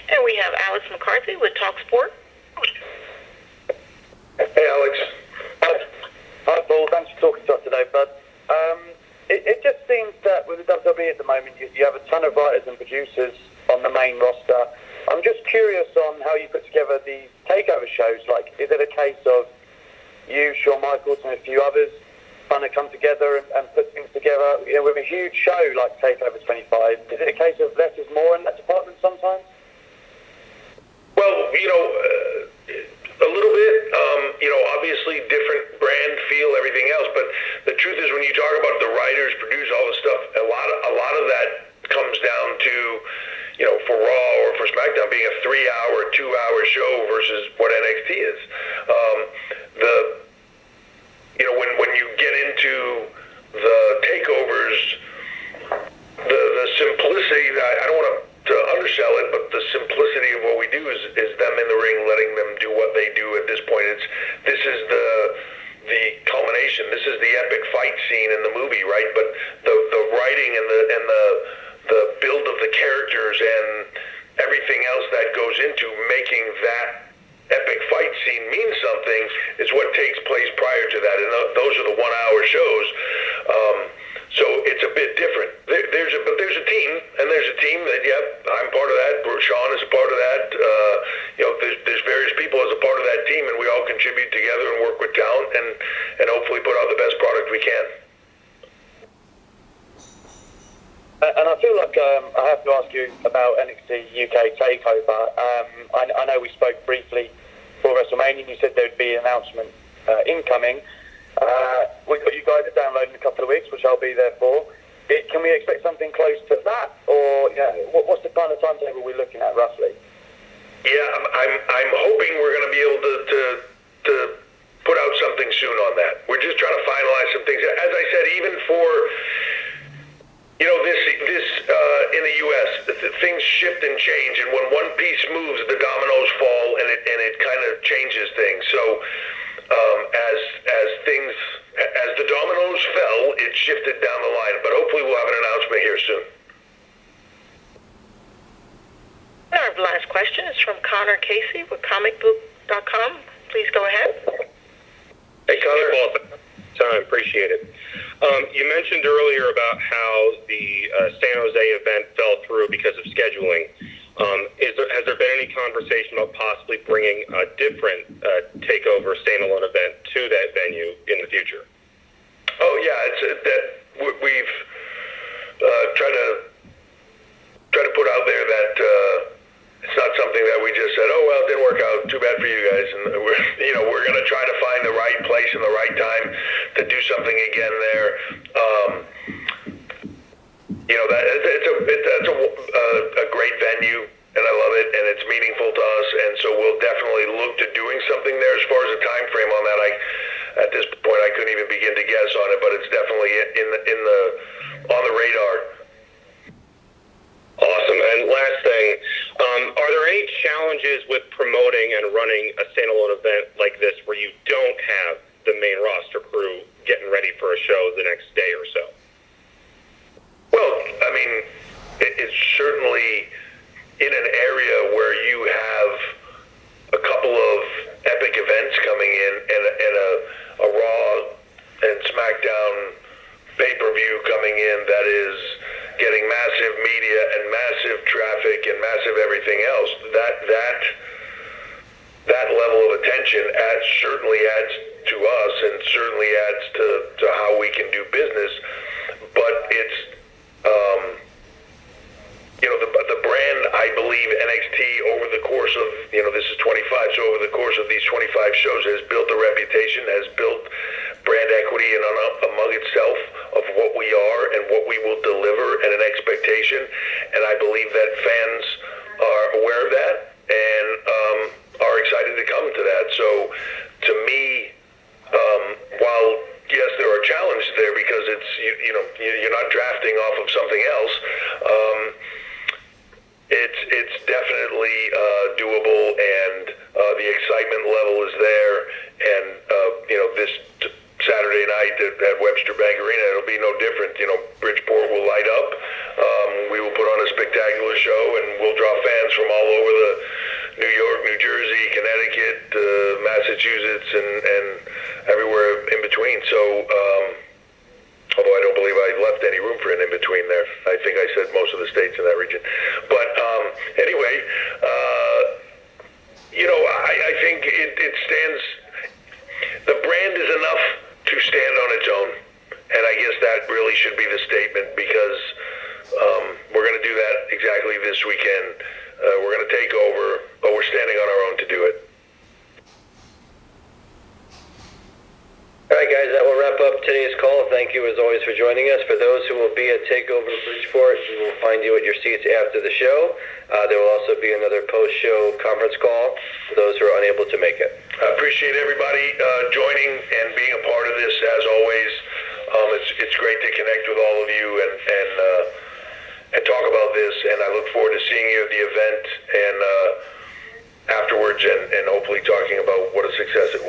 And we have Alex McCarthy with Talk Sport. Hey, Alex. Hi, Paul. Thanks for talking to us today, bud. It just seems that with the WWE at the moment, you have a ton of writers and producers on the main roster. I'm just curious on how you put together these takeover shows. Like, is it a case of you, Shawn Michaels, and a few others trying to come together and put things together? You know, with a huge show like TakeOver 25, is it a case of less is more in that department sometimes? Well, a little bit. Obviously different brand feel, everything else. But the truth is, when you talk about the writers, produce all the stuff, a lot of that comes down to, for Raw or for SmackDown being a 3-hour, 2-hour show versus what NXT is. When you get into the takeovers, the simplicity, I don't want to undersell it, but the simplicity of what we do is them in the ring, letting them do what they do at this point. This is the culmination. This is the epic fight scene in the movie, right? But the writing and the build of the characters and everything else that goes into making that epic fight scene mean something is what takes place prior to that, and those are the 1-hour shows. So it's a bit different. But there's a team, and there's a team that, I'm part of that. Sean is a part of that. There's various people as a part of that team, and we all contribute together and work with talent and hopefully put out the best product we can. And I feel like I have to ask you about NXT UK TakeOver. I know we spoke briefly for WrestleMania, and you said there would be an announcement incoming. We've got you guys download in a couple of weeks, which I'll be there for. Can we expect something close to that, or what's the kind of timetable we're looking at roughly? Yeah, I'm hoping we're going to be able to put out something soon on that. We're just trying to finalize some things. As I said, even for this in the U.S., things shift and change, and when one piece moves, the dominoes fall, and it kind of changes things. So as the dominoes fell, it shifted down the line. But hopefully, we'll have an announcement here soon. Our last question is from Connor Casey with comicbook.com. Please go ahead. Hey, Connor. Hey, Paul. Time, appreciate it. You mentioned earlier about how the San Jose event fell through because of scheduling. Has there been any conversation about possibly bringing a different takeover standalone event to that venue in the future? Oh yeah, it's that we've tried to put out there that it's not something that we just said, oh well, it didn't work out, too bad for you guys, and we're going to try to find the right place and the right time to do something again there. That's a great venue, and I love it, and it's meaningful to us, and so we'll definitely look to doing something there. As far as a time frame on that, at this point I couldn't even begin to guess on it, but it's definitely on the radar. Awesome. And last thing, are there any challenges with promoting and running a standalone event like this where you don't have the main roster crew getting ready for a show the next day or so? Well, I mean, it's certainly in an area where you have a couple of epic events coming in and a Raw and SmackDown pay-per-view coming in that is getting massive media and massive traffic and massive everything else. That level of attention certainly adds to us and certainly adds to how we can do business. But it's the brand, I believe, NXT over the course of, this is 25, so over the course of these 25 shows has built a reputation, has built brand equity and among itself of what we are and what we will deliver and an expectation. And I believe that fans are aware of that and are excited to come to that. So to me, while yes, there are challenges there because it's you're not drafting off of something else. It's definitely doable, and the excitement level is there. And this Saturday night at Webster Bank Arena, it'll be no different. Bridgeport will light up. We will put on a spectacular show, and we'll draw fans from all over the New York, New Jersey, Connecticut, Massachusetts, and everywhere in between. So, although I don't believe I left any room for an in-between there. I think I said most of the states in that region. But anyway, I think it stands, the brand is enough to stand on its own. And I guess that really should be the statement, because we're going to do that exactly this weekend. We're going to take over, but we're standing on our own to do it. All right, guys, that will wrap up today's call. Thank you, as always, for joining us. For those who will be at TakeOver Bridgeport, we will find you at your seats after the show. There will also be another post-show conference call for those who are unable to make it. I appreciate everybody joining and being a part of this, as always. It's great to connect with all of you and talk about this, and I look forward to seeing you at the event and afterwards, and hopefully talking about what a success it